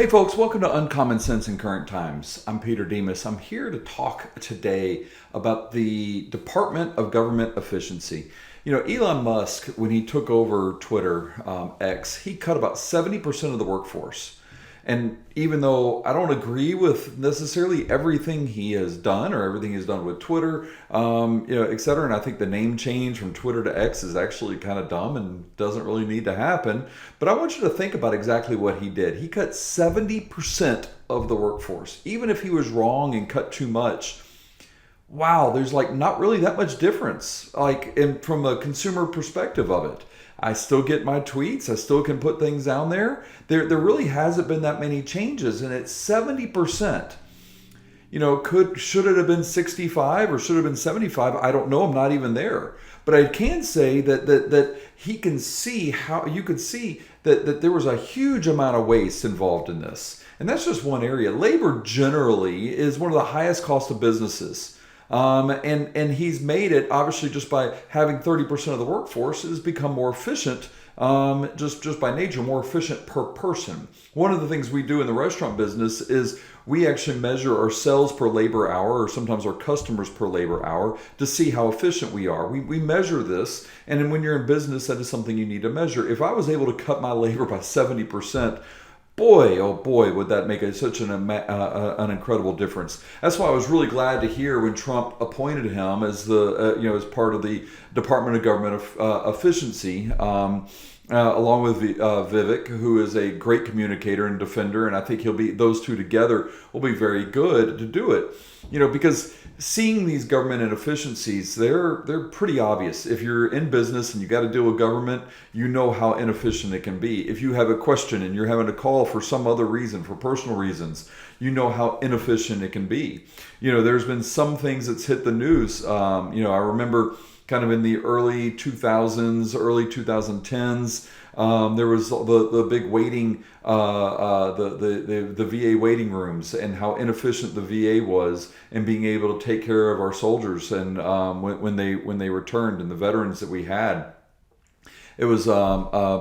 Hey folks, welcome to Uncommon Sense in Current Times. I'm Peter Demas. I'm here to talk today about the Department of Government Efficiency. Elon Musk, when he took over Twitter, X, he cut about 70% of the workforce. And even though I don't agree with necessarily everything he has done or everything he's done with Twitter, et cetera, and I think the name change from Twitter to X is actually kind of dumb and doesn't really need to happen. But I want you to think about exactly what he did. He cut 70% of the workforce. Even if he was wrong and cut too much, wow, there's like not really that much difference, from a consumer perspective of it. I still get my tweets. I still can put things down there. There really hasn't been that many changes, and it's 70%. Should it have been 65 or should it have been 75? I don't know. I'm not even there. But I can say that he can see how you could see that there was a huge amount of waste involved in this. And that's just one area. Labor generally is one of the highest cost of businesses. And he's made it, obviously, just by having 30% of the workforce has become more efficient, just by nature, more efficient per person. One of the things we do in the restaurant business is we actually measure our sales per labor hour, or sometimes our customers per labor hour, to see how efficient we are. We measure this, and then when you're in business, that is something you need to measure. If I was able to cut my labor by 70%, boy, oh boy, would that make such an incredible difference. That's why I was really glad to hear when Trump appointed him as as part of the Department of Government Efficiency, along with Vivek, who is a great communicator and defender, and I think those two together will be very good to do it. Because seeing these government inefficiencies, they're pretty obvious. If you're in business and you got to deal with government, you know how inefficient it can be. If you have a question and you're having to call for some other reason, for personal reasons, you know how inefficient it can be. There's been some things that's hit the news. I remember kind of in the early 2000s, early 2010s, there was the big waiting, the VA waiting rooms, and how inefficient the VA was in being able to take care of our soldiers and when they returned, and the veterans that we had. It was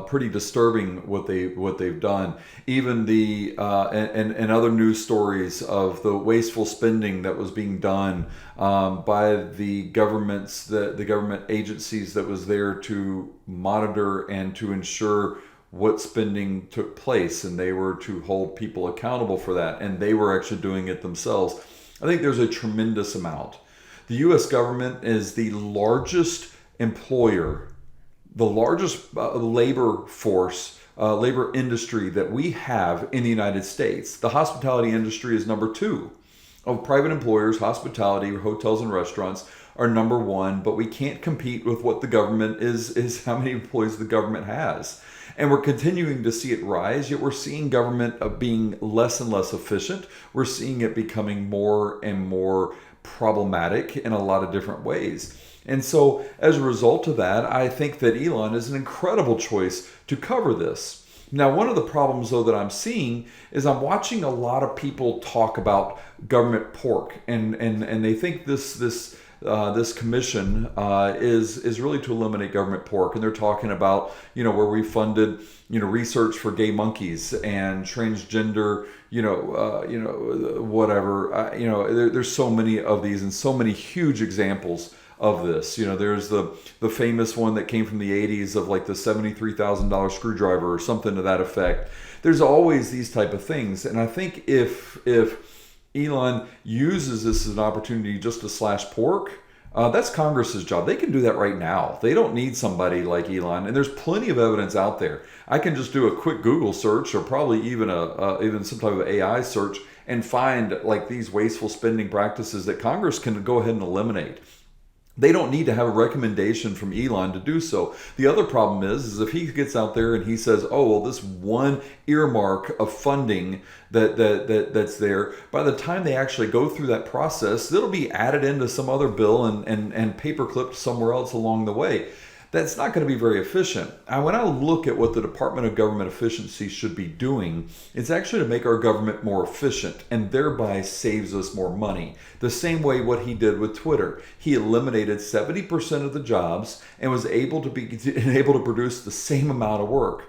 pretty disturbing what they've done. Even the and other news stories of the wasteful spending that was being done by the governments, the government agencies that was there to monitor and to ensure what spending took place, and they were to hold people accountable for that, and they were actually doing it themselves. I think there's a tremendous amount. The U.S. government is the largest employer, the largest labor force, labor industry that we have in the United States. The hospitality industry is number 2. Of private employers, hospitality, hotels and restaurants are number 1, but we can't compete with what the government is how many employees the government has. And we're continuing to see it rise, yet we're seeing government being less and less efficient. We're seeing it becoming more and more problematic in a lot of different ways. And so as a result of that, I think that Elon is an incredible choice to cover this. Now, one of the problems, though, that I'm seeing is I'm watching a lot of people talk about government pork, and they think this commission is really to eliminate government pork, and they're talking about where we funded research for gay monkeys and transgender whatever there's so many of these and so many huge examples of this. There's the famous one that came from the 80s of like the $73,000 screwdriver or something to that effect. There's always these type of things, and I think if Elon uses this as an opportunity just to slash pork, that's Congress's job. They can do that right now. They don't need somebody like Elon, and there's plenty of evidence out there. I can just do a quick Google search, or probably even even some type of AI search, and find like these wasteful spending practices that Congress can go ahead and eliminate. They don't need to have a recommendation from Elon to do so. The other problem is if he gets out there and he says, oh, well, this one earmark of funding that's there, by the time they actually go through that process, it'll be added into some other bill and paper clipped somewhere else along the way. That's not going to be very efficient. And when I look at what the Department of Government Efficiency should be doing, it's actually to make our government more efficient and thereby saves us more money. The same way what he did with Twitter. He eliminated 70% of the jobs and was able to produce the same amount of work.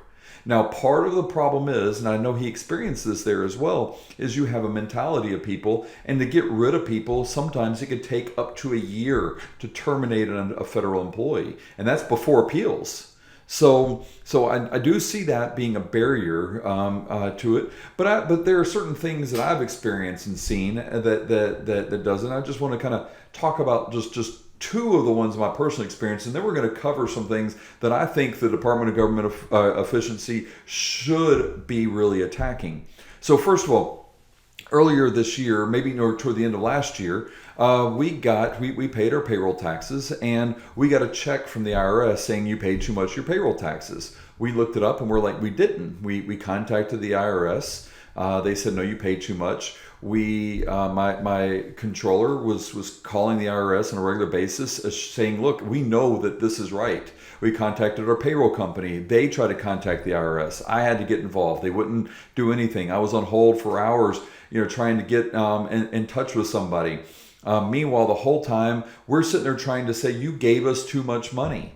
Now, part of the problem is, and I know he experienced this there as well, is you have a mentality of people, and to get rid of people, sometimes it could take up to a year to terminate a federal employee, and that's before appeals. So I do see that being a barrier to it, but there are certain things that I've experienced and seen that doesn't. I just want to kind of talk about just two of the ones in my personal experience, and then we're going to cover some things that I think the Department of Government Efficiency should be really attacking. So first of all, earlier this year, maybe toward the end of last year, we paid our payroll taxes, and we got a check from the IRS saying you paid too much of your payroll taxes. We looked it up and we're like, we didn't. We contacted the IRS. They said, no, you paid too much. My controller was calling the IRS on a regular basis, saying, look, we know that this is right. We contacted our payroll company. They tried to contact the IRS. I had to get involved. They wouldn't do anything. I was on hold for hours, trying to get in touch with somebody. Meanwhile, the whole time we're sitting there trying to say, you gave us too much money.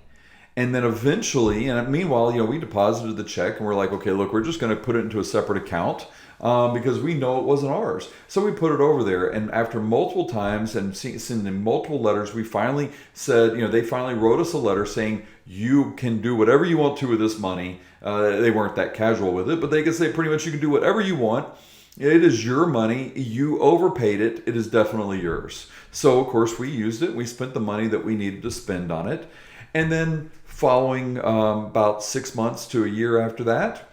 And then eventually, and meanwhile, we deposited the check and we're like, okay, look, we're just going to put it into a separate account because we know it wasn't ours. So we put it over there. And after multiple times and sending multiple letters, we finally said, they finally wrote us a letter saying, you can do whatever you want to with this money. They weren't that casual with it, but they could say pretty much you can do whatever you want. It is your money. You overpaid it. It is definitely yours. So, of course, we used it. We spent the money that we needed to spend on it. And then following about 6 months to a year after that,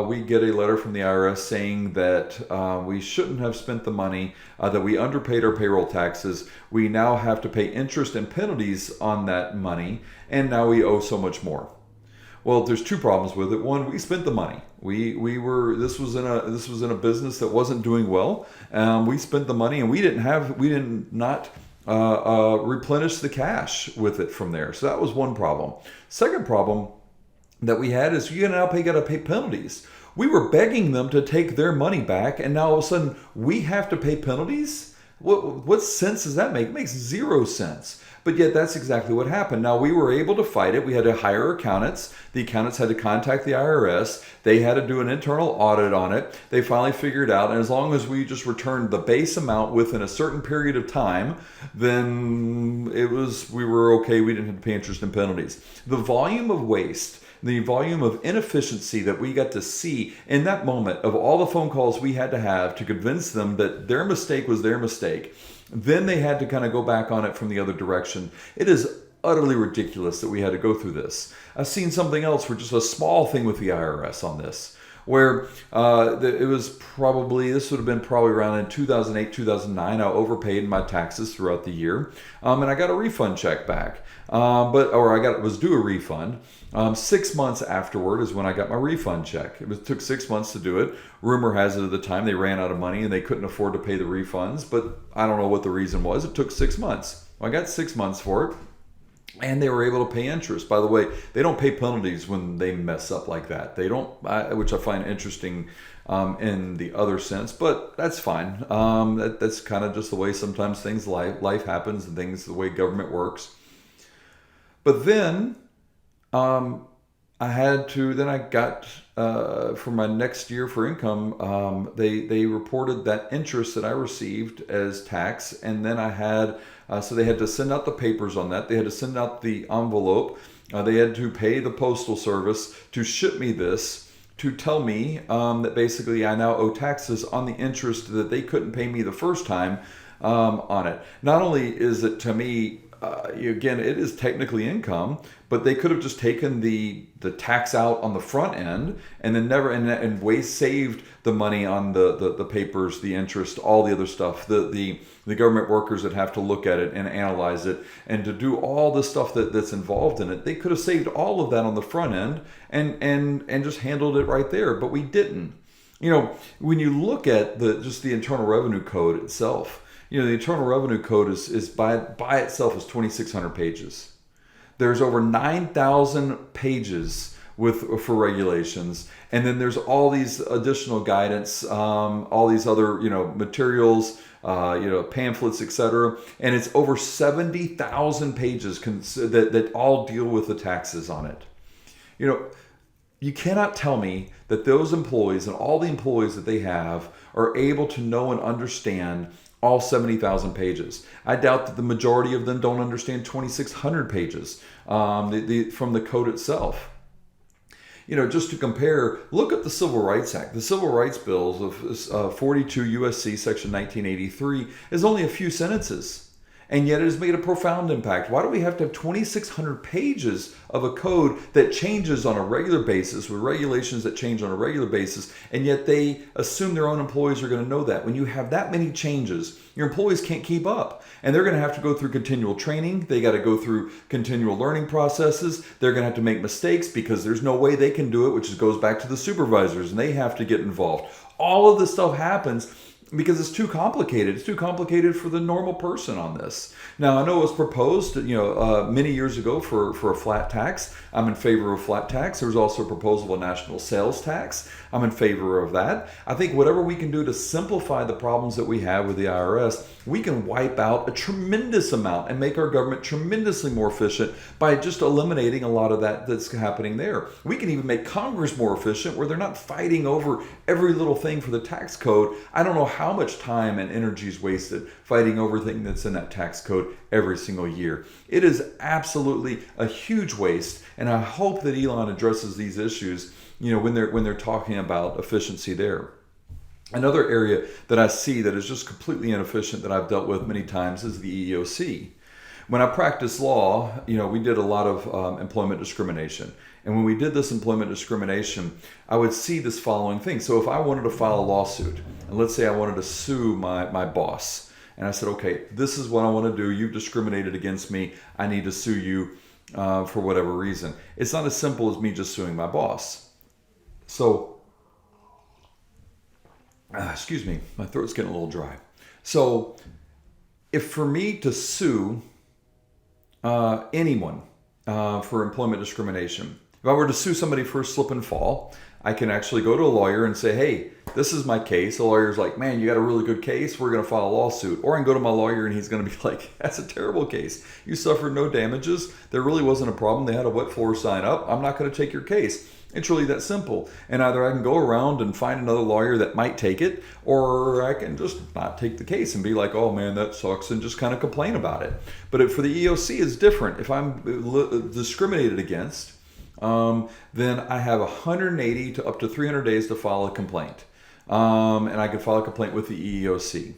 we get a letter from the IRS saying that we shouldn't have spent the money, that we underpaid our payroll taxes. We now have to pay interest and penalties on that money, and now we owe so much more. Well, there's two problems with it. One, we spent the money. This was in a business that wasn't doing well. We spent the money, and we did not replenish the cash with it from there. So that was one problem. Second problem that we had is you got to pay penalties. We were begging them to take their money back, and now all of a sudden we have to pay penalties? What sense does that make? It makes zero sense. But yet that's exactly what happened. Now, we were able to fight it. We had to hire accountants. The accountants had to contact the IRS. They had to do an internal audit on it. They finally figured out, and as long as we just returned the base amount within a certain period of time, then we were okay. We didn't have to pay interest and penalties. The volume of waste, the volume of inefficiency that we got to see in that moment of all the phone calls we had to have to convince them that their mistake was their mistake, then they had to kind of go back on it from the other direction. It is utterly ridiculous that we had to go through this. I've seen something else where just a small thing with the IRS on this, where this would have been probably around in 2008, 2009. I overpaid my taxes throughout the year, and I got a refund check back. Was due a refund. 6 months afterward is when I got my refund check. It took 6 months to do it. Rumor has it at the time they ran out of money and they couldn't afford to pay the refunds, but I don't know what the reason was. It took 6 months. Well, I got 6 months for it, and they were able to pay interest. By the way, they don't pay penalties when they mess up like that. They don't, which I find interesting in the other sense, but that's fine. That's kind of just the way sometimes life happens and the way government works. But then I got for my next year for income, they reported that interest that I received as tax, and then I had, so they had to send out the papers on that. They had to send out the envelope. They had to pay the postal service to ship me this, to tell me that basically I now owe taxes on the interest that they couldn't pay me the first time on it. Not only is it, to me, again, it is technically income, but they could have just taken the tax out on the front end and then saved the money on the papers, the interest, all the other stuff, the government workers that have to look at it and analyze it and to do all the stuff that's involved in it. They could have saved all of that on the front end and just handled it right there, but we didn't. When you look at just the Internal Revenue Code itself, the Internal Revenue Code is by itself is 2,600 pages. There's over 9,000 pages for regulations, and then there's all these additional guidance, all these other materials, pamphlets, etc. And it's over 70,000 pages that all deal with the taxes on it. You cannot tell me that those employees and all the employees that they have are able to know and understand all 70,000 pages. I doubt that the majority of them don't understand 2,600 pages from the code itself. Just to compare, look at the Civil Rights Act. The Civil Rights Bills of 42 USC Section 1983 is only a few sentences. And yet it has made a profound impact. Why do we have to have 2,600 pages of a code that changes on a regular basis, with regulations that change on a regular basis, and yet they assume their own employees are going to know that? When you have that many changes, your employees can't keep up. And they're going to have to go through continual training. They got to go through continual learning processes. They're going to have to make mistakes because there's no way they can do it, which goes back to the supervisors, and they have to get involved. All of this stuff happens because it's too complicated. It's too complicated for the normal person on this. Now, I know it was proposed, many years ago for a flat tax. I'm in favor of flat tax. There was also a proposal of a national sales tax. I'm in favor of that. I think whatever we can do to simplify the problems that we have with the IRS, we can wipe out a tremendous amount and make our government tremendously more efficient by just eliminating a lot of that's happening there. We can even make Congress more efficient where they're not fighting over every little thing for the tax code. I don't know how much time and energy is wasted fighting over everything that's in that tax code every single year. It is absolutely a huge waste, and I hope that Elon addresses these issues, when they're talking about efficiency there. Another area that I see that is just completely inefficient that I've dealt with many times is the EEOC. When I practiced law, we did a lot of employment discrimination. And when we did this employment discrimination, I would see this following thing. So if I wanted to file a lawsuit, and let's say I wanted to sue my boss, and I said, okay, this is what I want to do. You've discriminated against me. I need to sue you for whatever reason. It's not as simple as me just suing my boss. So, excuse me, my throat's getting a little dry. So if for me to sue anyone for employment discrimination, if I were to sue somebody for a slip and fall, I can actually go to a lawyer and say, hey, this is my case. The lawyer's like, man, you got a really good case. We're going to file a lawsuit. Or I can go to my lawyer and he's going to be like, that's a terrible case. You suffered no damages. There really wasn't a problem. They had a wet floor sign up. I'm not going to take your case. It's really that simple. And either I can go around and find another lawyer that might take it, or I can just not take the case and be like, oh man, that sucks, and just kind of complain about it. But for the EEOC, it's different. If I'm discriminated against, then I have 180 to up to 300 days to file a complaint. And I can file a complaint with the EEOC.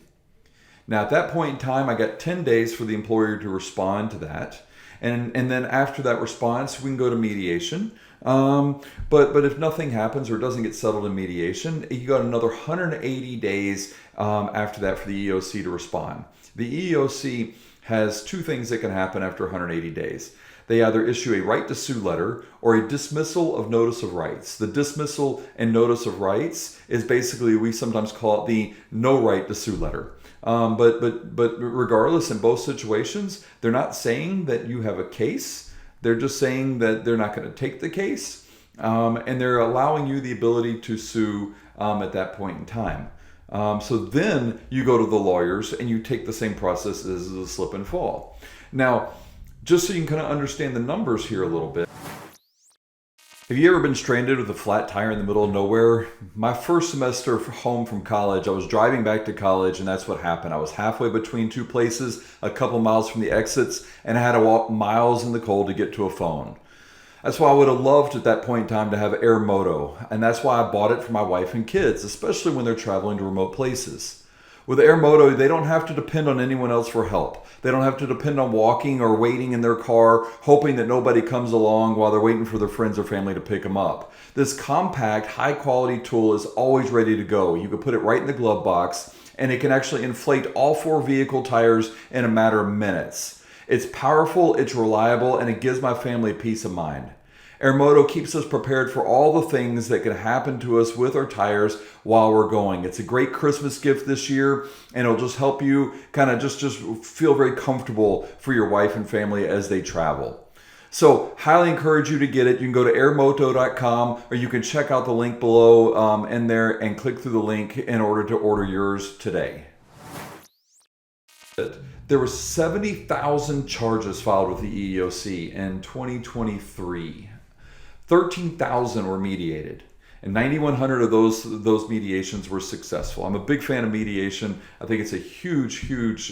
Now, at that point in time, I got 10 days for the employer to respond to that. And then after that response, we can go to mediation. But if nothing happens or doesn't get settled in mediation, you got another 180 days after that for the EEOC to respond. The EEOC has two things that can happen after 180 days. They either issue a right to sue letter or a dismissal of notice of rights. The dismissal and notice of rights is basically, we sometimes call it the no right to sue letter. But regardless, in both situations, they're not saying that you have a case. They're just saying that they're not going to take the case. And they're allowing you the ability to sue at that point in time. So then you go to the lawyers and you take the same process as a slip and fall. Now, just so you can kind of understand the numbers here a little bit. Have you ever been stranded with a flat tire in the middle of nowhere? My first semester home from college, I was driving back to college, and that's what happened. I was halfway between two places, a couple miles from the exits, and I had to walk miles in the cold to get to a phone. That's why I would have loved at that point in time to have Air Moto, and that's why I bought it for my wife and kids, especially when they're traveling to remote places. With Air Moto, they don't have to depend on anyone else for help. They don't have to depend on walking or waiting in their car, hoping that nobody comes along while they're waiting for their friends or family to pick them up. This compact, high-quality tool is always ready to go. You can put it right in the glove box, and it can actually inflate all four vehicle tires in a matter of minutes. It's powerful, it's reliable, and it gives my family peace of mind. AirMoto keeps us prepared for all the things that can happen to us with our tires while we're going. It's a great Christmas gift this year, and it'll just help you kind of just feel very comfortable for your wife and family as they travel. So highly encourage you to get it. You can go to airmoto.com, or you can check out the link below in there and click through the link in order to order yours today. There were 70,000 charges filed with the EEOC in 2023. 13,000 were mediated. And 9,100 of those mediations were successful. I'm a big fan of mediation. I think it's a huge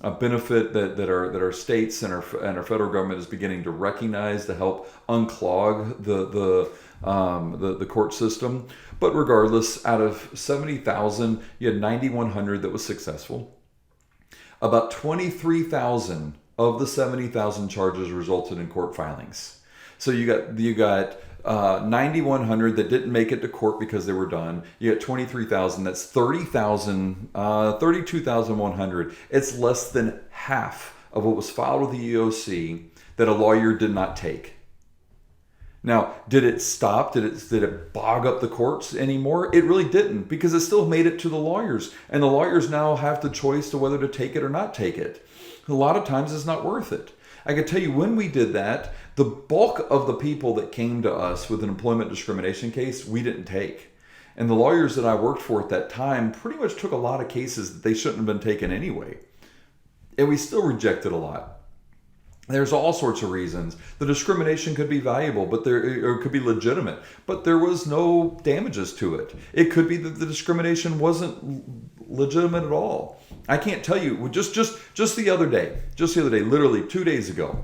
a benefit that our states and our federal government is beginning to recognize to help unclog the court system. But regardless, out of 70,000, you had 9,100 that was successful. About 23,000 of the 70,000 charges resulted in court filings. So you got 9,100 that didn't make it to court because they were done. You got 23,000. That's 32,100. It's less than half of what was filed with the EEOC that a lawyer did not take. Now, did it stop? Did it bog up the courts anymore? It really didn't, because it still made it to the lawyers. And the lawyers now have the choice to whether to take it or not take it. A lot of times it's not worth it. I can tell you, when we did that, the bulk of the people that came to us with an employment discrimination case, we didn't take. And the lawyers that I worked for at that time pretty much took a lot of cases that they shouldn't have been taken anyway. And we still rejected a lot. There's all sorts of reasons. The discrimination could be valuable, or it could be legitimate, but there was no damages to it. It could be that the discrimination wasn't legitimate at all. I can't tell you. Just the other day, literally 2 days ago,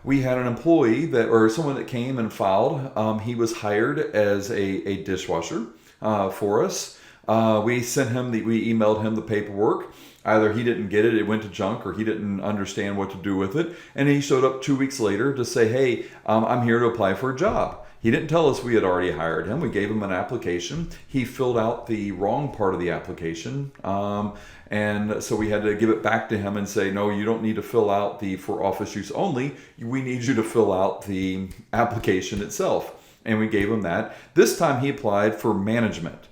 we had an employee or someone that came and filed. He was hired as a dishwasher for us. We emailed him the paperwork. Either he didn't get it, it went to junk, or he didn't understand what to do with it. And he showed up 2 weeks later to say, hey, I'm here to apply for a job. He didn't tell us we had already hired him. We gave him an application. He filled out the wrong part of the application. And so we had to give it back to him and say, no, you don't need to fill out the for office use only. We need you to fill out the application itself. And we gave him that. This time he applied for management.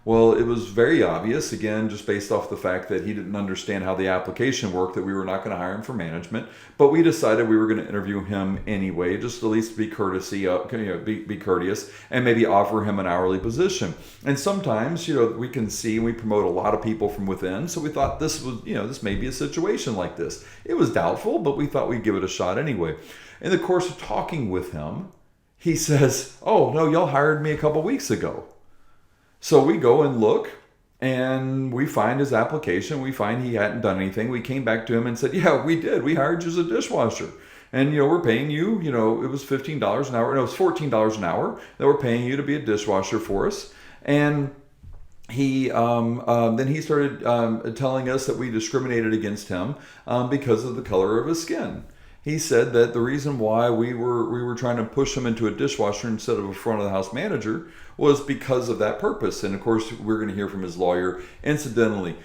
Well, it was very obvious, again, just based off the fact that he didn't understand how the application worked, that we were not going to hire him for management. But we decided we were going to interview him anyway, just at least be courteous and maybe offer him an hourly position. And sometimes, we can see we promote a lot of people from within. So we thought this may be a situation like this. It was doubtful, but we thought we'd give it a shot anyway. In the course of talking with him, he says, oh, no, y'all hired me a couple weeks ago. So we go and look, and we find his application. We find he hadn't done anything. We came back to him and said, yeah, we did. We hired you as a dishwasher. And, we're paying you, it was $15 an hour. No, it was $14 an hour that we're paying you to be a dishwasher for us. And he then he started telling us that we discriminated against him because of the color of his skin. He said that the reason why we were trying to push him into a dishwasher instead of a front of the house manager was because of that purpose. And of course, we're going to hear from his lawyer. Incidentally,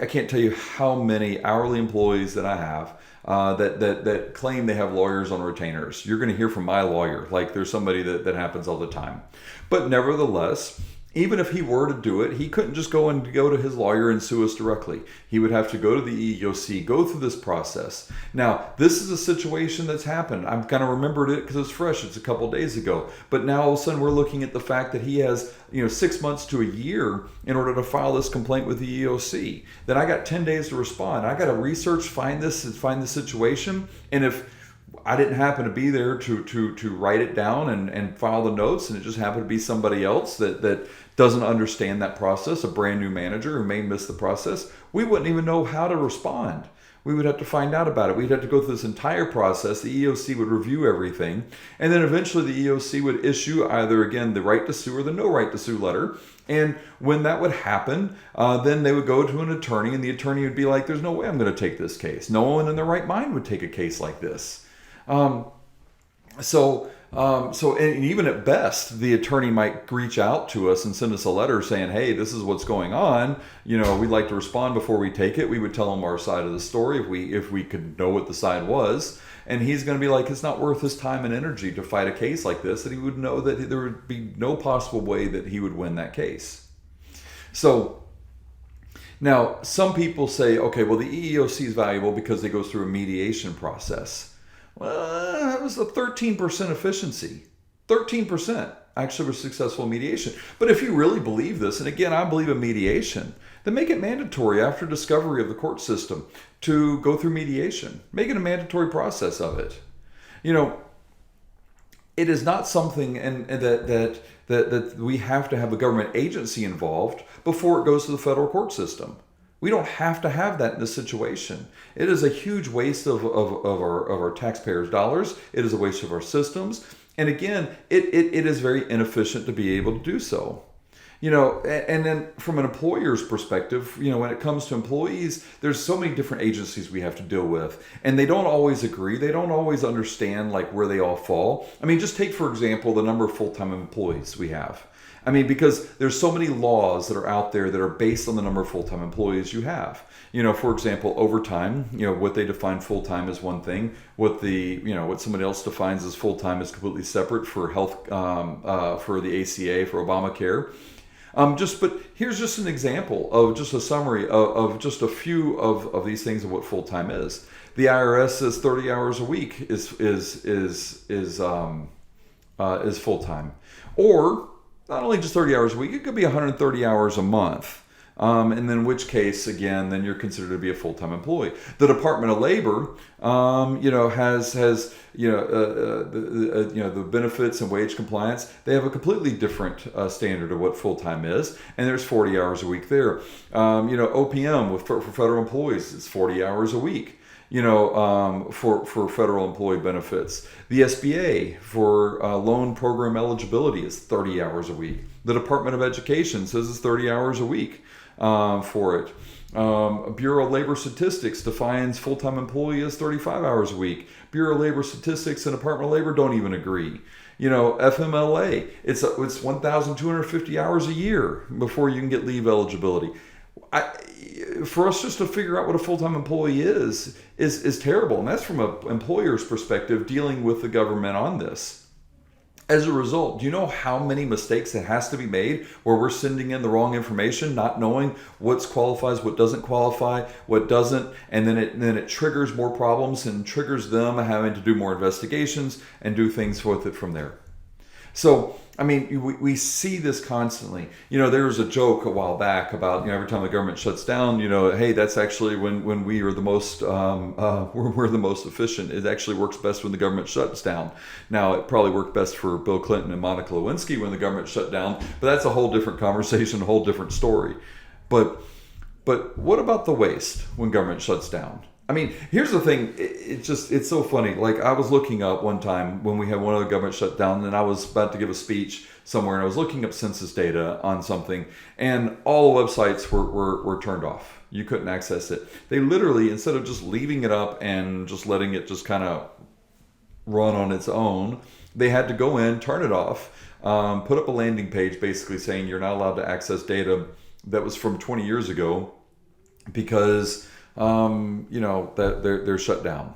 I can't tell you how many hourly employees that I have that claim they have lawyers on retainers. You're going to hear from my lawyer. Like, there's somebody that happens all the time. But nevertheless, even if he were to do it, he couldn't just go to his lawyer and sue us directly. He would have to go to the EEOC, go through this process. Now, this is a situation that's happened. I've kind of remembered it because it's fresh. It's a couple days ago. But now all of a sudden we're looking at the fact that he has 6 months to a year in order to file this complaint with the EEOC. Then I got 10 days to respond. I got to research, find the situation. And if I didn't happen to be there to write it down and file the notes, and it just happened to be somebody else that doesn't understand that process, a brand new manager who may miss the process, we wouldn't even know how to respond. We would have to find out about it. We'd have to go through this entire process. The EEOC would review everything, and then eventually the EEOC would issue either, again, the right to sue or the no right to sue letter. And when that would happen, then they would go to an attorney, and the attorney would be like, there's no way I'm going to take this case. No one in their right mind would take a case like this. And even at best, the attorney might reach out to us and send us a letter saying, hey, this is what's going on. We'd like to respond before we take it. We would tell him our side of the story if we could know what the side was. And he's going to be like, it's not worth his time and energy to fight a case like this, that he would know that there would be no possible way that he would win that case. So now some people say, okay, well, the EEOC is valuable because it goes through a mediation process. Well, that was a 13% efficiency. 13% actually was successful mediation. But if you really believe this, and again, I believe in mediation, then make it mandatory after discovery of the court system to go through mediation. Make it a mandatory process of it. it is not something that we have to have a government agency involved before it goes to the federal court system. We don't have to have that in this situation. It is a huge waste of our taxpayers' dollars. It is a waste of our systems. And again, it is very inefficient to be able to do so. And then from an employer's perspective, when it comes to employees, there's so many different agencies we have to deal with, and they don't always agree. They don't always understand like where they all fall. I mean, just take, for example, the number of full-time employees we have. I mean, because there's so many laws that are out there that are based on the number of full-time employees you have. For example, overtime, what they define full-time is one thing. What somebody else defines as full-time is completely separate for health, for the ACA, for Obamacare. But here's just an example of just a summary of just a few of these things of what full-time is. The IRS says 30 hours a week is full-time, or not only just 30 hours a week. It could be 130 hours a month. And then in which case, again, then you're considered to be a full-time employee. The Department of Labor, has the benefits and wage compliance. They have a completely different standard of what full-time is, and there's 40 hours a week there. OPM for federal employees, it's 40 hours a week. For federal employee benefits. The SBA for loan program eligibility is 30 hours a week. The Department of Education says it's 30 hours a week for it. Bureau of Labor Statistics defines full-time employee as 35 hours a week. Bureau of Labor Statistics and Department of Labor don't even agree. FMLA, it's 1,250 hours a year before you can get leave eligibility. For us just to figure out what a full-time employee is terrible. And that's from an employer's perspective dealing with the government on this. As a result, do you know how many mistakes it has to be made where we're sending in the wrong information, not knowing what qualifies, what doesn't qualify, what doesn't, and then it triggers more problems and triggers them having to do more investigations and do things with it from there. So, I mean, we see this constantly. There was a joke a while back about, every time the government shuts down, hey, that's actually when we are the most, we're the most efficient. It actually works best when the government shuts down. Now, it probably worked best for Bill Clinton and Monica Lewinsky when the government shut down, but that's a whole different conversation, a whole different story. But what about the waste when government shuts down? I mean, here's the thing. It's so funny. Like, I was looking up one time when we had one of the government shut down, and I was about to give a speech somewhere, and I was looking up census data on something, and all the websites were turned off. You couldn't access it. They literally, instead of just leaving it up and just letting it just kind of run on its own, they had to go in, turn it off, put up a landing page basically saying you're not allowed to access data that was from 20 years ago because that they're shut down.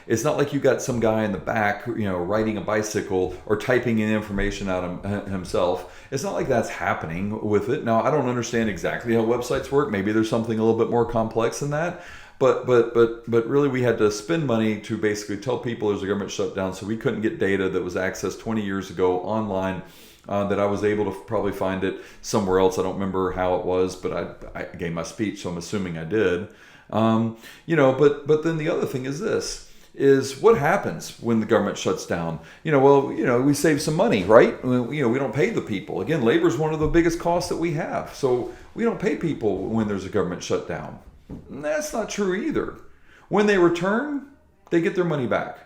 It's not like you got some guy in the back, riding a bicycle or typing in information out himself. It's not like that's happening with it. Now, I don't understand exactly how websites work. Maybe there's something a little bit more complex than that. But really, we had to spend money to basically tell people there's a government shutdown, so we couldn't get data that was accessed 20 years ago online. That I was able to probably find it somewhere else. I don't remember how it was, but I gave my speech, so I'm assuming I did. But then the other thing is what happens when the government shuts down? We save some money, right? We don't pay the people. Again, labor is one of the biggest costs that we have. So we don't pay people when there's a government shutdown. That's not true either. When they return, they get their money back.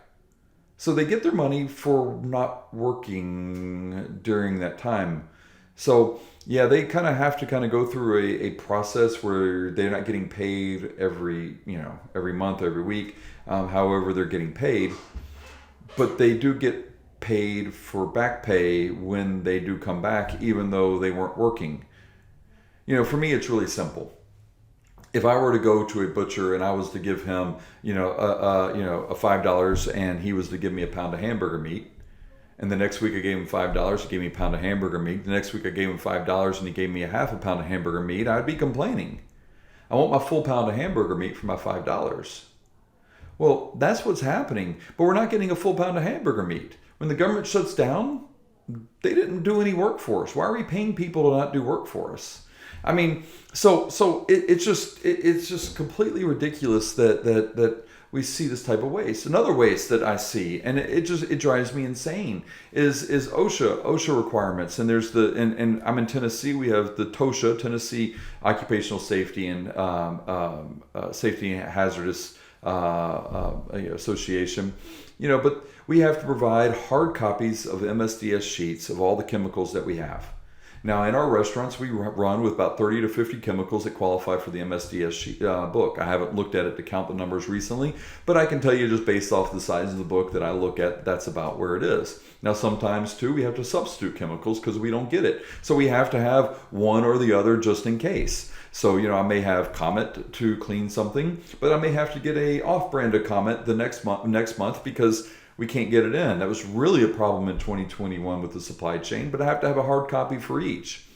So they get their money for not working during that time. So yeah, they kind of have to go through a process where they're not getting paid every month, every week. However, they're getting paid, but they do get paid for back pay when they do come back, even though they weren't working. For me, it's really simple. If I were to go to a butcher and I was to give him, a $5 and he was to give me a pound of hamburger meat, and the next week I gave him $5, he gave me a pound of hamburger meat. The next week I gave him $5 and he gave me a half a pound of hamburger meat, I'd be complaining. I want my full pound of hamburger meat for my $5. Well, that's what's happening, but we're not getting a full pound of hamburger meat. When the government shuts down, they didn't do any work for us. Why are we paying people to not do work for us? I mean, so it's just completely ridiculous that we see this type of waste. Another waste that I see, and it drives me insane, is OSHA requirements. And there's and I'm in Tennessee. We have the TOSHA, Tennessee Occupational Safety and Safety and Hazardous Association. But we have to provide hard copies of MSDS sheets of all the chemicals that we have. Now, in our restaurants, we run with about 30 to 50 chemicals that qualify for the MSDS book. I haven't looked at it to count the numbers recently, but I can tell you just based off the size of the book that I look at, that's about where it is. Now, sometimes, too, we have to substitute chemicals because we don't get it. So we have to have one or the other just in case. So, I may have Comet to clean something, but I may have to get a off-brand of Comet the next month because we can't get it in. That was really a problem in 2021 with the supply chain, but I have to have a hard copy for each.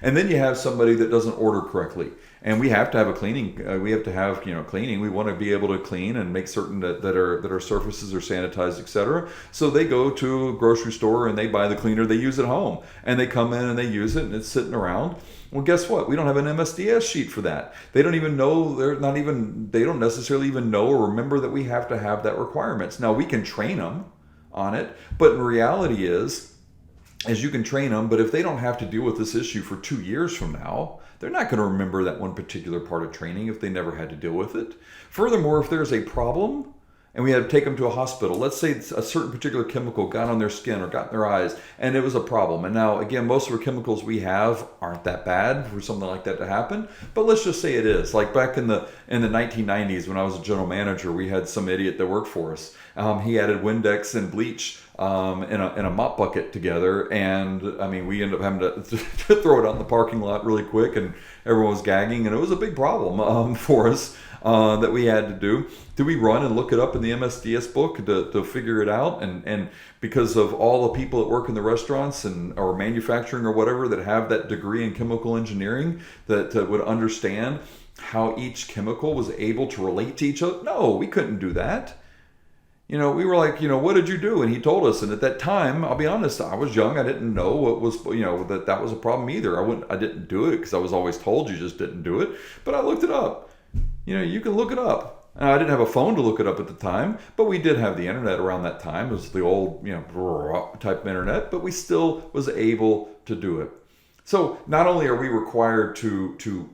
And then you have somebody that doesn't order correctly. And we have to have a cleaning. We have to have, cleaning. We want to be able to clean and make certain that our surfaces are sanitized, etc. So they go to a grocery store and they buy the cleaner they use at home. And they come in and they use it and it's sitting around. Well, guess what? We don't have an MSDS sheet for that. They don't even know, they don't necessarily even know or remember that we have to have that requirements. Now, we can train them on it, but in reality is you can train them, but if they don't have to deal with this issue for 2 years from now, they're not going to remember that one particular part of training if they never had to deal with it. Furthermore, if there's a problem, and we had to take them to a hospital. Let's say a certain particular chemical got on their skin or got in their eyes, and it was a problem. And now, again, most of the chemicals we have aren't that bad for something like that to happen. But let's just say it is. Like back in the 1990s, when I was a general manager, we had some idiot that worked for us. He added Windex and bleach in a mop bucket together, and we ended up having to throw it out in the parking lot really quick, and everyone was gagging, and it was a big problem for us. That we had to do. Do we run and look it up in the MSDS book to figure it out? And because of all the people that work in the restaurants or manufacturing or whatever that have that degree in chemical engineering that would understand how each chemical was able to relate to each other? No, we couldn't do that. We were like, what did you do? And he told us. And at that time, I'll be honest, I was young. I didn't know what was, that was a problem either. I didn't do it because I was always told you just didn't do it. But I looked it up. You can look it up. I didn't have a phone to look it up at the time, but we did have the internet around that time. It was the old, type of internet, but we still was able to do it. So not only are we required to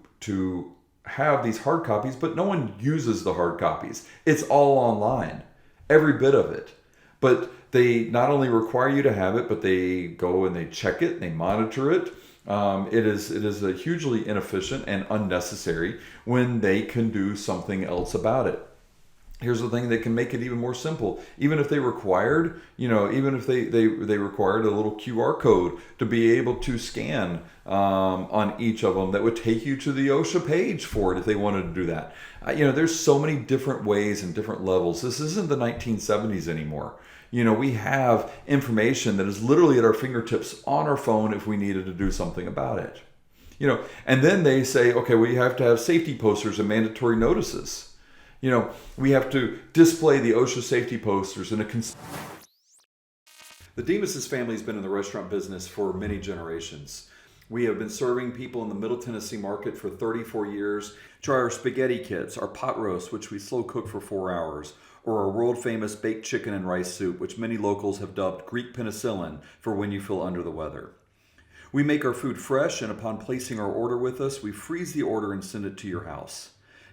have these hard copies, but no one uses the hard copies. It's all online, every bit of it. But they not only require you to have it, but they go and they check it, they monitor it. It is a hugely inefficient and unnecessary when they can do something else about it. Here's the thing that can make it even more simple. Even if they required, even if they required a little QR code to be able to scan on each of them that would take you to the OSHA page for it if they wanted to do that. There's so many different ways and different levels. This isn't the 1970s anymore. We have information that is literally at our fingertips on our phone if we needed to do something about it. And then they say, okay, we have to have safety posters and mandatory notices. We have to display the OSHA safety posters in a The Demas' family has been in the restaurant business for many generations. We have been serving people in the Middle Tennessee market for 34 years. Try our spaghetti kits, our pot roast, which we slow cook for 4 hours, or our world-famous baked chicken and rice soup, which many locals have dubbed Greek penicillin for when you feel under the weather. We make our food fresh, and upon placing our order with us, we freeze the order and send it to your house.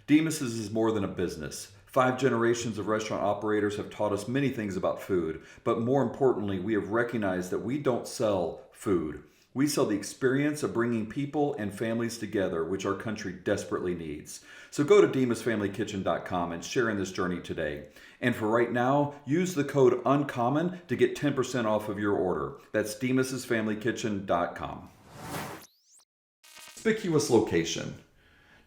Demas' is more than a business. 5 generations of restaurant operators have taught us many things about food, but more importantly, we have recognized that we don't sell food. We sell the experience of bringing people and families together, which our country desperately needs. So go to demasfamilykitchen.com and share in this journey today. And for right now, use the code UNCOMMON to get 10% off of your order. That's demasfamilykitchen.com. Conspicuous location.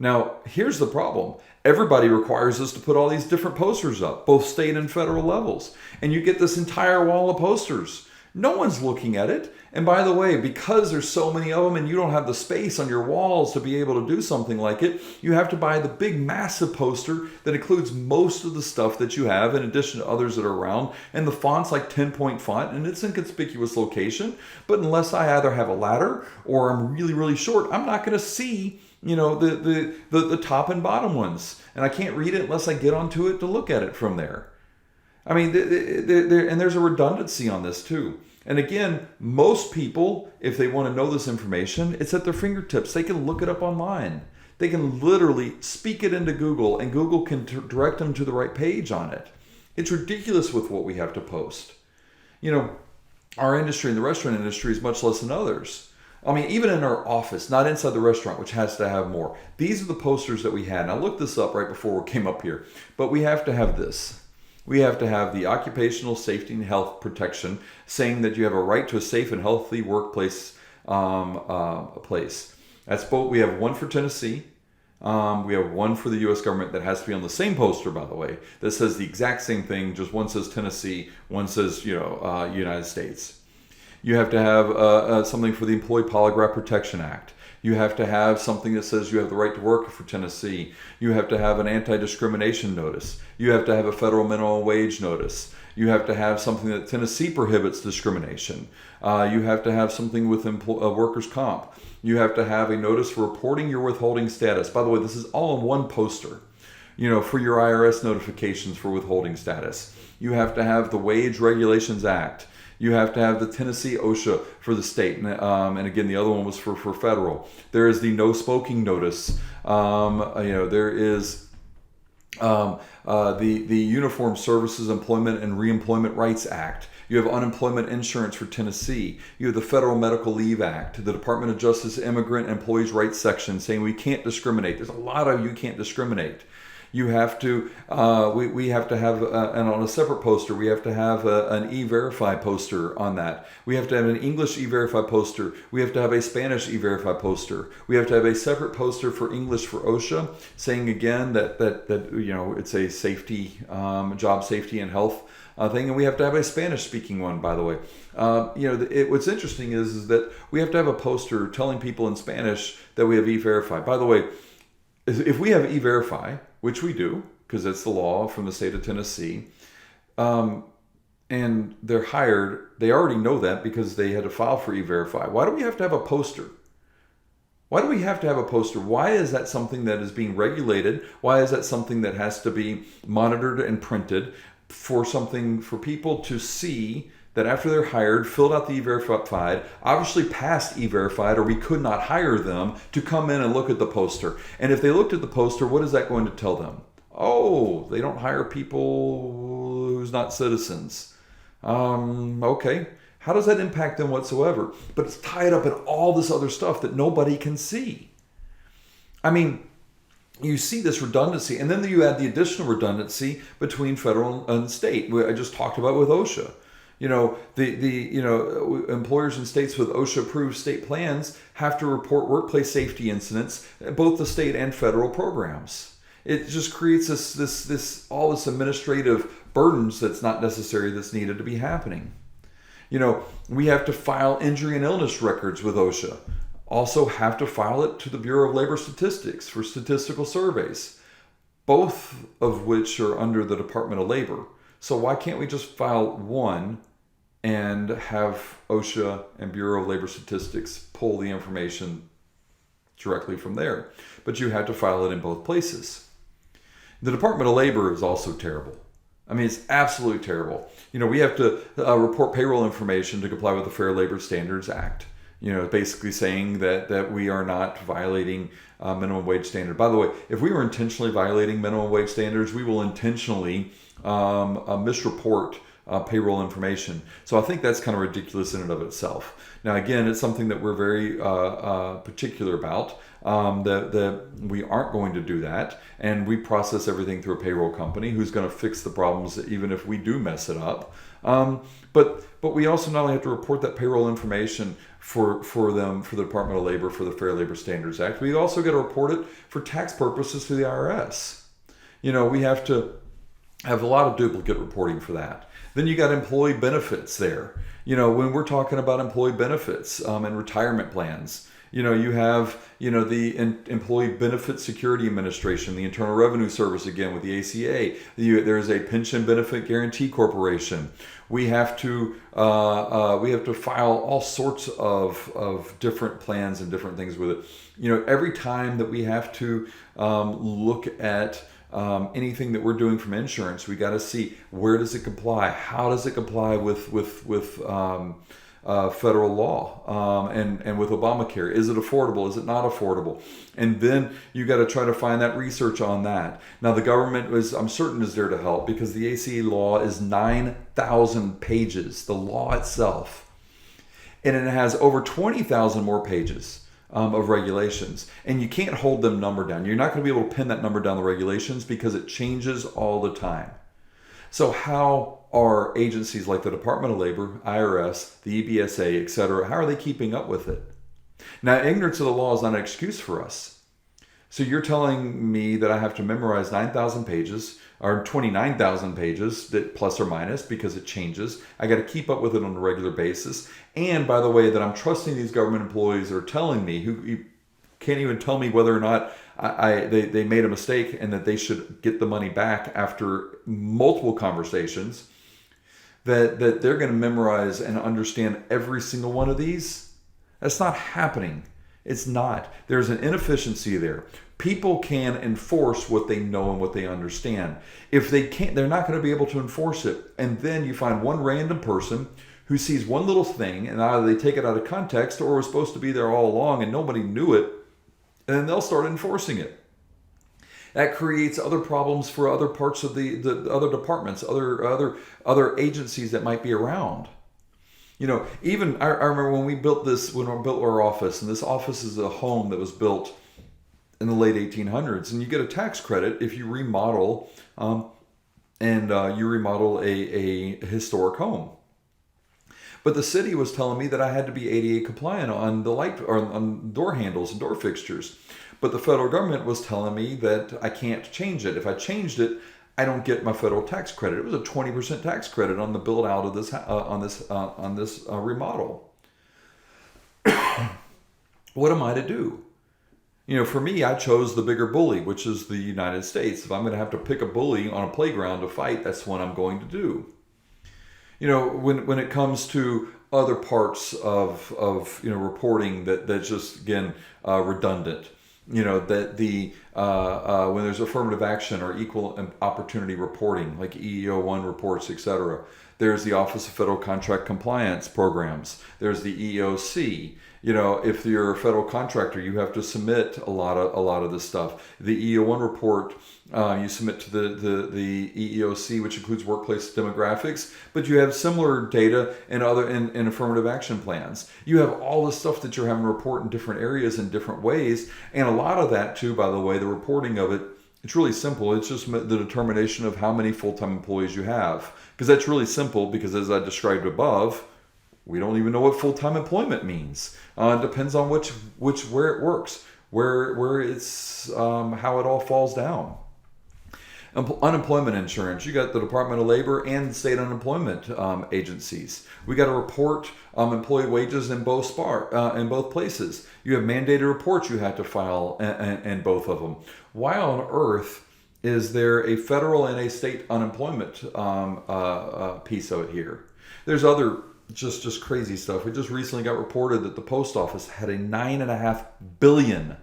Now, here's the problem. Everybody requires us to put all these different posters up, both state and federal levels. And you get this entire wall of posters. No one's looking at it. And by the way, because there's so many of them and you don't have the space on your walls to be able to do something like it, you have to buy the big massive poster that includes most of the stuff that you have in addition to others that are around. And the font's like 10-point font and it's in conspicuous location. But unless I either have a ladder or I'm really, really short, I'm not going to see the top and bottom ones, and I can't read it unless I get onto it to look at it from there. I mean, and there's a redundancy on this too. And again, most people, if they want to know this information, it's at their fingertips. They can look it up online. They can literally speak it into Google, and Google can direct them to the right page on it. It's ridiculous with what we have to post. Our industry, in the restaurant industry, is much less than others. I mean, even in our office, not inside the restaurant, which has to have more. These are the posters that we had. And I looked this up right before we came up here. But we have to have this. We have to have the occupational safety and health protection, saying that you have a right to a safe and healthy workplace. Place. That's both. We have one for Tennessee. We have one for the U.S. government that has to be on the same poster, by the way, that says the exact same thing. Just one says Tennessee, one says United States. You have to have something for the Employee Polygraph Protection Act. You have to have something that says you have the right to work for Tennessee. You have to have an anti-discrimination notice. You have to have a federal minimum wage notice. You have to have something that Tennessee prohibits discrimination. You have to have something with workers' comp. You have to have a notice for reporting your withholding status. By the way, this is all in one poster, for your IRS notifications for withholding status. You have to have the Wage Regulations Act. You have to have the Tennessee OSHA for the state, and again, the other one was for federal. There is the no smoking notice. There is the Uniform Services Employment and Reemployment Rights Act. You have unemployment insurance for Tennessee. You have the Federal Medical Leave Act, the Department of Justice Immigrant Employees' Rights section saying we can't discriminate. There's a lot of you can't discriminate. You have to, we have to have, and on a separate poster, we have to have an E-Verify poster on that. We have to have an English E-Verify poster. We have to have a Spanish E-Verify poster. We have to have a separate poster for English for OSHA, saying again that it's a safety, job safety and health thing. And we have to have a Spanish speaking one, by the way. What's interesting is that we have to have a poster telling people in Spanish that we have E-Verify. By the way, if we have E-Verify, which we do, because it's the law from the state of Tennessee, and they're hired, they already know that because they had to file for E-Verify. Why do we have to have a poster? Why do we have to have a poster? Why is that something that is being regulated? Why is that something that has to be monitored and printed for people to see that after they're hired, filled out the E-Verified, obviously passed E-Verified, or we could not hire them to come in and look at the poster. And if they looked at the poster, what is that going to tell them? Oh, they don't hire people who's not citizens. Okay. How does that impact them whatsoever? But it's tied up in all this other stuff that nobody can see. I mean, you see this redundancy, and then you add the additional redundancy between federal and state. I just talked about with OSHA. Employers in states with OSHA-approved state plans have to report workplace safety incidents, both the state and federal programs. It just creates all this administrative burdens that's not necessary, that's needed to be happening. We have to file injury and illness records with OSHA. Also have to file it to the Bureau of Labor Statistics for statistical surveys, both of which are under the Department of Labor. So why can't we just file one and have OSHA and Bureau of Labor Statistics pull the information directly from there? But you have to file it in both places. The Department of Labor is also terrible. I mean, it's absolutely terrible. We have to report payroll information to comply with the Fair Labor Standards Act. Basically saying that we are not violating minimum wage standard. By the way, if we were intentionally violating minimum wage standards, we will intentionally misreport payroll information. So I think that's kind of ridiculous in and of itself. Now, again, it's something that we're very particular about, that we aren't going to do that. And we process everything through a payroll company who's going to fix the problems even if we do mess it up. But we also not only have to report that payroll information for the Department of Labor for the Fair Labor Standards Act, we also got to report it for tax purposes to the IRS. We have to have a lot of duplicate reporting for that. Then you got employee benefits there. When we're talking about employee benefits and retirement plans, You have, the Employee Benefit Security Administration, the Internal Revenue Service, again with the ACA. There's a Pension Benefit Guarantee Corporation. We have to file all sorts of different plans and different things with it. Every time that we have to look at anything that we're doing from insurance, we got to see, where does it comply? How does it comply with federal law and with Obamacare? Is it affordable? Is it not affordable? And then you got to try to find that research on that. Now the government I'm certain is there to help, because the ACA law is 9,000 pages, the law itself, and it has over 20,000 more pages of regulations, and you can't hold them number down. You're not going to be able to pin that number down, the regulations, because it changes all the time. So how are agencies like the Department of Labor, IRS, the EBSA, etc., how are they keeping up with it? Now, ignorance of the law is not an excuse for us. So you're telling me that I have to memorize 9,000 pages, or 29,000 pages, that plus or minus, because it changes. I got to keep up with it on a regular basis. And by the way, that I'm trusting these government employees that are telling me, who can't even tell me whether or not they made a mistake and that they should get the money back after multiple conversations, that they're going to memorize and understand every single one of these. That's not happening. It's not. There's an inefficiency there. People can enforce what they know and what they understand. If they can't, they're not going to be able to enforce it. And then you find one random person who sees one little thing, and either they take it out of context or was supposed to be there all along and nobody knew it, and then they'll start enforcing it. That creates other problems for other parts of the other departments, other agencies that might be around. Even I remember when we built our office, and this office is a home that was built in the late 1800s, and you get a tax credit if you remodel you remodel a historic home. But the city was telling me that I had to be ADA compliant on the light or on door handles and door fixtures. But the federal government was telling me that I can't change it. If I changed it, I don't get my federal tax credit. It was a 20% tax credit on the build out of this on this remodel. What am I to do? For me, I chose the bigger bully, which is the United States. If I'm going to have to pick a bully on a playground to fight, that's what I'm going to do. When it comes to other parts of reporting that's just, again, redundant. That when there's affirmative action or equal opportunity reporting, like EEO1 reports, etc. There's the Office of Federal Contract Compliance programs. There's the EEOC. If you're a federal contractor, you have to submit a lot of this stuff. The EEO1 report, you submit to the EEOC, which includes workplace demographics, but you have similar data in affirmative action plans. You have all the stuff that you're having to report in different areas in different ways, and a lot of that too, by the way, the reporting of it, it's really simple. It's just the determination of how many full-time employees you have, because that's really simple. Because as I described above, we don't even know what full-time employment means. It depends on where it works, where it's how it all falls down. Unemployment insurance, you got the Department of Labor and state unemployment agencies. We got to report employee wages in both places. You have mandated reports you have to file in both of them. Why on earth is there a federal and a state unemployment piece of it here? There's other just crazy stuff. We just recently got reported that the post office had a $9.5 billion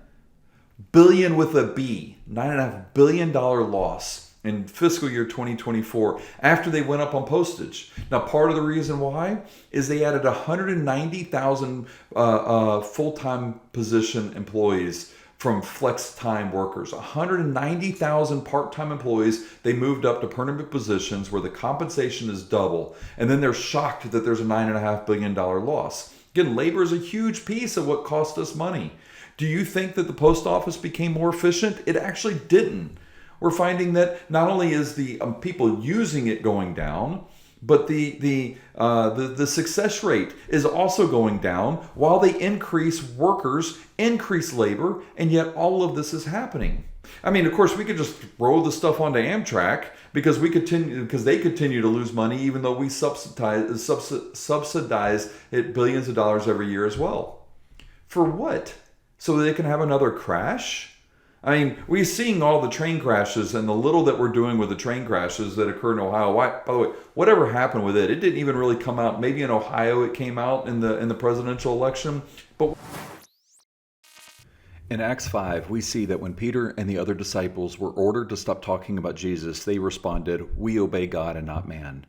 with a B, $9.5 billion loss in fiscal year 2024 after they went up on postage. Now, part of the reason why is they added 190,000 full-time position employees from flex time workers. 190,000 part-time employees they moved up to permanent positions where the compensation is double. And then they're shocked that there's a $9.5 billion loss. Again, labor is a huge piece of what cost us money. Do you think that the post office became more efficient? It actually didn't. We're finding that not only is the people using it going down, but the success rate is also going down while they increase workers, increase labor, and yet all of this is happening. I mean, of course, we could just throw the stuff onto Amtrak because they continue to lose money, even though we subsidize it billions of dollars every year as well. For what? So they can have another crash? I mean, we're seeing all the train crashes and the little that we're doing with the train crashes that occur in Ohio. Why, by the way, whatever happened with it, it didn't even really come out. Maybe in Ohio it came out in the presidential election. But in Acts 5, we see that when Peter and the other disciples were ordered to stop talking about Jesus, they responded, "We obey God and not man."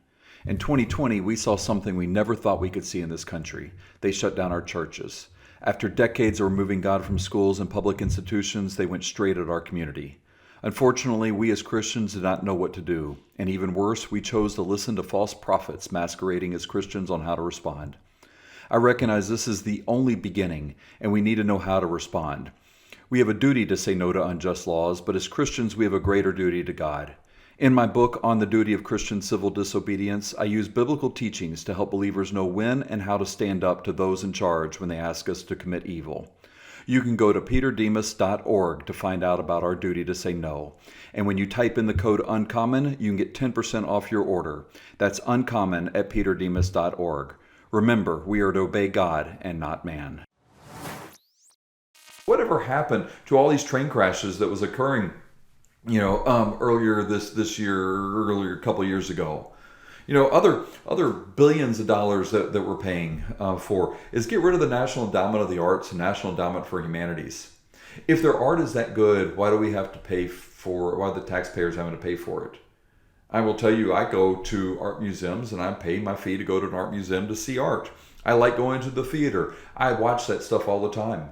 In 2020, we saw something we never thought we could see in this country. They shut down our churches. After decades of removing God from schools and public institutions, they went straight at our community. Unfortunately, we as Christians did not know what to do. And even worse, we chose to listen to false prophets masquerading as Christians on how to respond. I recognize this is the only beginning, and we need to know how to respond. We have a duty to say no to unjust laws, but as Christians, we have a greater duty to God. In my book on the duty of Christian civil disobedience, I use biblical teachings to help believers know when and how to stand up to those in charge when they ask us to commit evil. You can go to peterdemas.org to find out about our duty to say no. And when you type in the code UNCOMMON, you can get 10% off your order. That's UNCOMMON at peterdemas.org. Remember, we are to obey God and not man. Whatever happened to all these train crashes that was occurring earlier this year, earlier a couple of years ago? Other billions of dollars that we're paying for is get rid of the National Endowment of the Arts and National Endowment for Humanities. If their art is that good, why do we have to pay for? Why are the taxpayers having to pay for it? I will tell you, I go to art museums and I pay my fee to go to an art museum to see art. I like going to the theater. I watch that stuff all the time.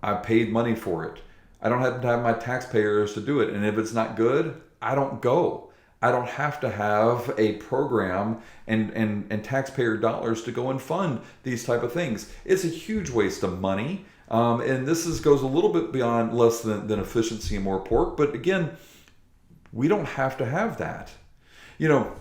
I paid money for it. I don't have to have my taxpayers to do it. And if it's not good, I don't go. I don't have to have a program and taxpayer dollars to go and fund these type of things. It's a huge waste of money. And this goes a little bit beyond less than efficiency and more pork. But again, we don't have to have that. The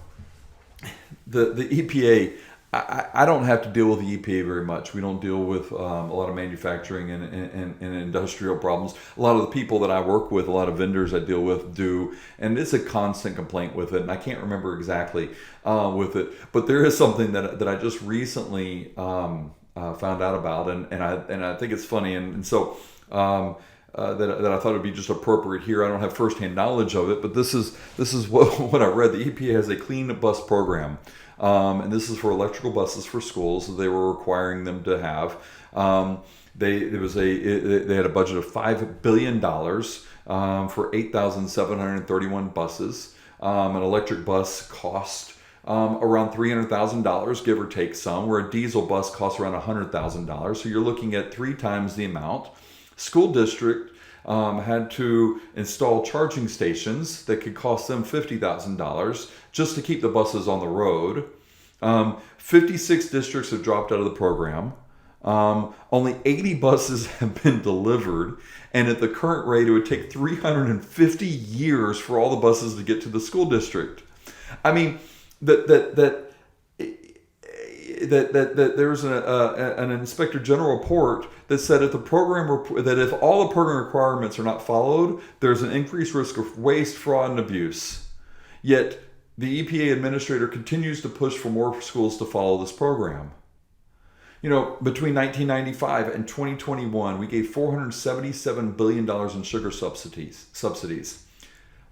EPA, I don't have to deal with the EPA very much. We don't deal with a lot of manufacturing and industrial problems. A lot of the people that I work with, a lot of vendors I deal with do, and it's a constant complaint with it. And I can't remember exactly with it, but there is something that I just recently found out about, and I think it's funny, and so that I thought would be just appropriate here. I don't have firsthand knowledge of it, but this is what I read. The EPA has a clean bus program. And this is for electrical buses for schools that they were requiring them to have. They had a budget of $5 billion for 8,731 buses. An electric bus cost around $300,000, give or take some, where a diesel bus costs around $100,000. So you're looking at 3 times the amount. School district had to install charging stations that could cost them $50,000 just to keep the buses on the road. 56 districts have dropped out of the program. Only 80 buses have been delivered. And at the current rate, it would take 350 years for all the buses to get to the school district. I mean, that there's an inspector general report that said if all the program requirements are not followed, there's an increased risk of waste, fraud, and abuse. Yet the EPA administrator continues to push for more schools to follow this program. Between 1995 and 2021, we gave $477 billion in sugar subsidies.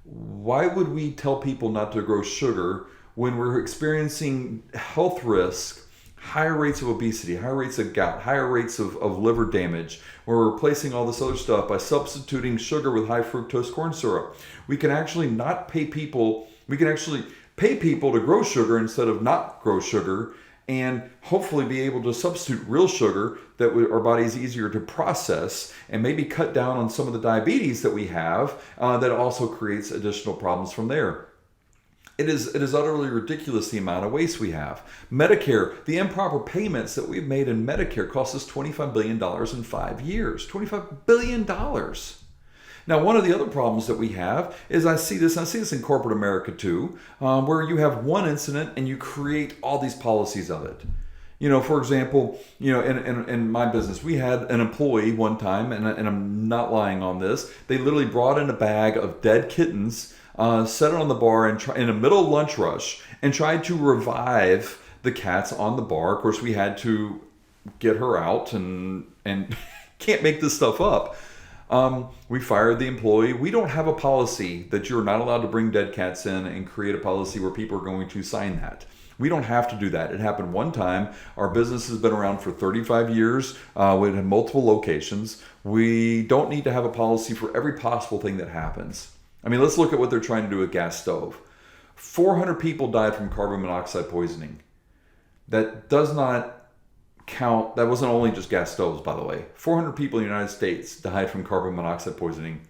Why would we tell people not to grow sugar when we're experiencing health risks, higher rates of obesity, higher rates of gout, higher rates of liver damage, where we're replacing all this other stuff by substituting sugar with high fructose corn syrup? We can actually pay people to grow sugar instead of not grow sugar, and hopefully be able to substitute real sugar that our body is easier to process, and maybe cut down on some of the diabetes that we have that also creates additional problems from there. It is utterly ridiculous the amount of waste we have. Medicare, the improper payments that we've made in Medicare cost us $25 billion in 5 years. $25 billion. Now, one of the other problems that we have is I see this in corporate America too, where you have one incident and you create all these policies of it. For example, in my business, we had an employee one time, and I'm not lying on this, they literally brought in a bag of dead kittens, set it on the bar in a middle lunch rush, and tried to revive the cats on the bar. Of course, we had to get her out and can't make this stuff up. We fired the employee. We don't have a policy that you're not allowed to bring dead cats in and create a policy where people are going to sign that. We don't have to do that. It happened one time. Our business has been around for 35 years. We have multiple locations. We don't need to have a policy for every possible thing that happens. I mean, let's look at what they're trying to do with gas stove. 400 people died from carbon monoxide poisoning. That does not count. That wasn't only just gas stoves, by the way. 400 people in the United States died from carbon monoxide poisoning.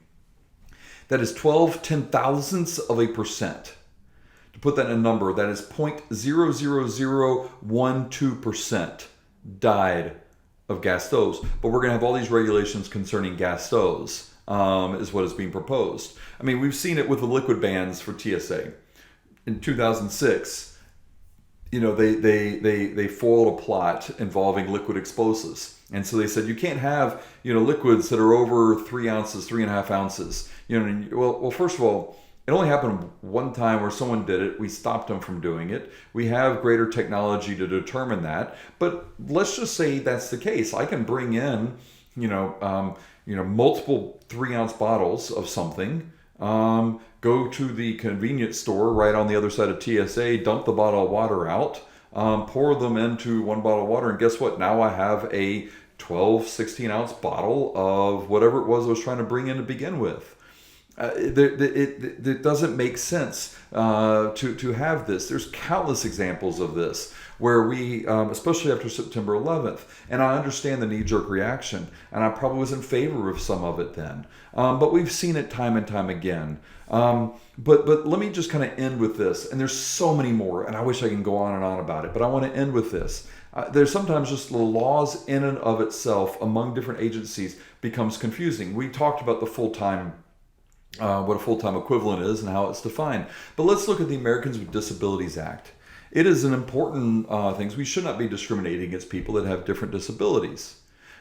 That is 12 ten-thousandths of a percent. To put that in a number, that is 0.00012% died of gas stoves. But we're going to have all these regulations concerning gas stoves, is what is being proposed. I mean, we've seen it with the liquid bans for TSA. In 2006, they foiled a plot involving liquid explosives. And so they said, you can't have, liquids that are over 3 ounces, 3.5 ounces. Well, first of all, it only happened one time where someone did it. We stopped them from doing it. We have greater technology to determine that. But let's just say that's the case. I can bring in, multiple 3-ounce bottles of something. Go to the convenience store right on the other side of TSA, dump the bottle of water out, pour them into one bottle of water, and guess what? Now I have a 12, 16-ounce bottle of whatever it was I was trying to bring in to begin with. It doesn't make sense to have this. There's countless examples of this where we, especially after September 11th, and I understand the knee-jerk reaction, and I probably was in favor of some of it then, but we've seen it time and time again. But let me just kind of end with this, and there's so many more, and I wish I can go on and on about it, but I want to end with this. There's sometimes just the laws in and of itself among different agencies becomes confusing. We talked about the full-time what a full-time equivalent is and how it's defined. But let's look at the Americans with Disabilities Act. It is an important thing. We should not be discriminating against people that have different disabilities.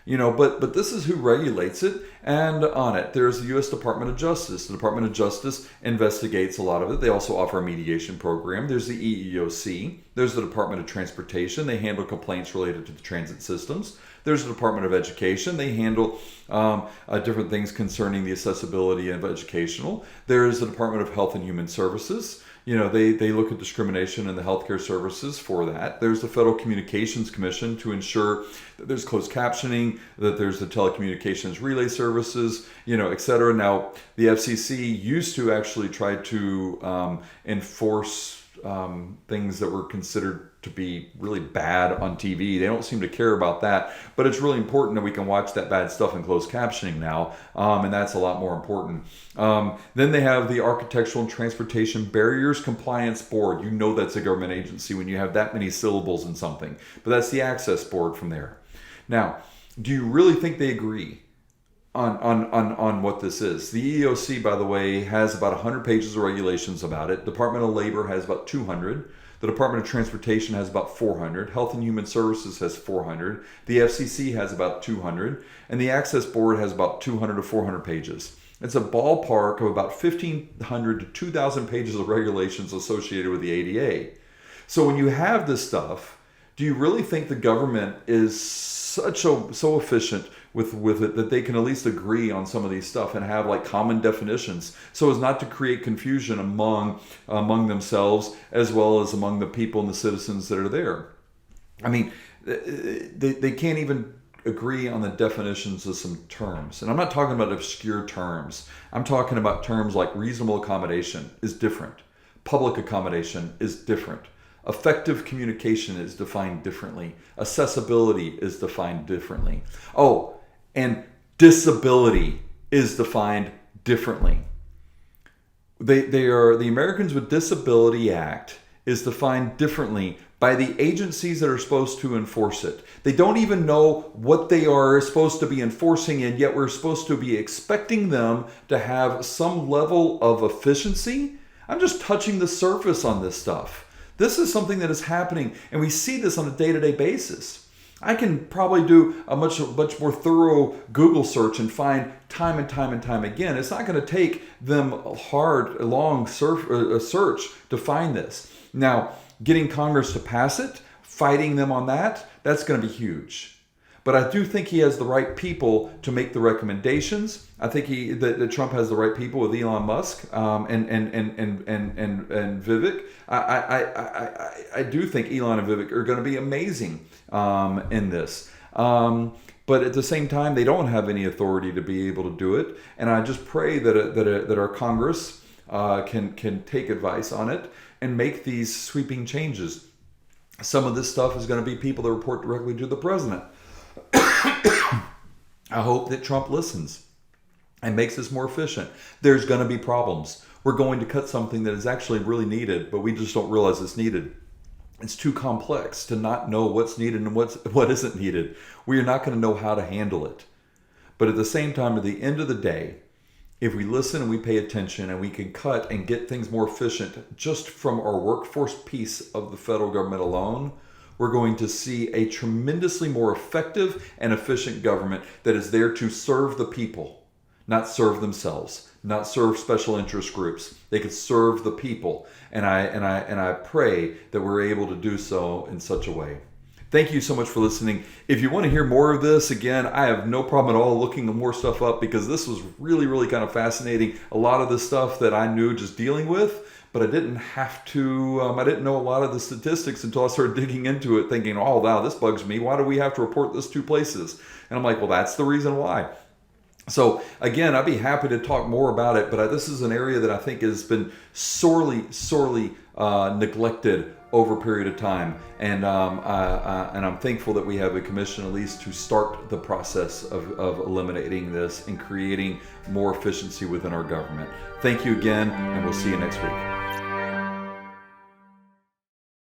But this is who regulates it, and on it, there's the U.S. Department of Justice. The Department of Justice investigates a lot of it. They also offer a mediation program. There's the EEOC. There's the Department of Transportation. They handle complaints related to the transit systems. There's the Department of Education. They handle different things concerning the accessibility of educational. There's the Department of Health and Human Services. They look at discrimination in the healthcare services for that. There's the Federal Communications Commission to ensure that there's closed captioning, that there's the telecommunications relay services, et cetera. Now, the FCC used to actually try to enforce things that were considered to be really bad on TV. They don't seem to care about that, but it's really important that we can watch that bad stuff in closed captioning now, and that's a lot more important. Then they have the Architectural and Transportation Barriers Compliance Board. That's a government agency when you have that many syllables in something, but that's the access board from there. Now, do you really think they agree on what this is? The EEOC, by the way, has about 100 pages of regulations about it. Department of Labor has about 200. The Department of Transportation has about 400. Health and Human Services has 400. The FCC has about 200. And the Access Board has about 200 to 400 pages. It's a ballpark of about 1,500 to 2,000 pages of regulations associated with the ADA. So when you have this stuff, do you really think the government is so efficient with it that they can at least agree on some of these stuff and have like common definitions so as not to create confusion among themselves as well as among the people and the citizens that are there? I mean, they can't even agree on the definitions of some terms. And I'm not talking about obscure terms. I'm talking about terms like reasonable accommodation is different. Public accommodation is different. Effective communication is defined differently. Accessibility is defined differently. Oh, and disability is defined differently. The Americans with Disability Act is defined differently by the agencies that are supposed to enforce it. They don't even know what they are supposed to be enforcing, and yet we're supposed to be expecting them to have some level of efficiency. I'm just touching the surface on this stuff. This is something that is happening, and we see this on a day-to-day basis. I can probably do a much more thorough Google search and find time and time again. It's not going to take them a long search to find this. Now, getting Congress to pass it, fighting them on that, that's going to be huge. But I do think he has the right people to make the recommendations. I think that Trump has the right people with Elon Musk and Vivek. I do think Elon and Vivek are going to be amazing in this. But at the same time, they don't have any authority to be able to do it. And I just pray that our Congress can take advice on it and make these sweeping changes. Some of this stuff is going to be people that report directly to the president. I hope that Trump listens and makes this more efficient. There's going to be problems. We're going to cut something that is actually really needed, but we just don't realize it's needed. It's too complex to not know what's needed and what isn't needed. We are not going to know how to handle it. But at the same time, at the end of the day, if we listen and we pay attention and we can cut and get things more efficient just from our workforce piece of the federal government alone, we're going to see a tremendously more effective and efficient government that is there to serve the people, not serve themselves, not serve special interest groups. They could serve the people. And I pray that we're able to do so in such a way. Thank you so much for listening. If you want to hear more of this, again, I have no problem at all looking more stuff up because this was really, really kind of fascinating. A lot of the stuff that I knew just dealing with, but I didn't have to, I didn't know a lot of the statistics until I started digging into it thinking, oh, wow, this bugs me. Why do we have to report this 2 places? And I'm like, well, that's the reason why. So again, I'd be happy to talk more about it, but this is an area that I think has been sorely neglected over a period of time. And I'm thankful that we have a commission at least to start the process of eliminating this and creating more efficiency within our government. Thank you again, and we'll see you next week.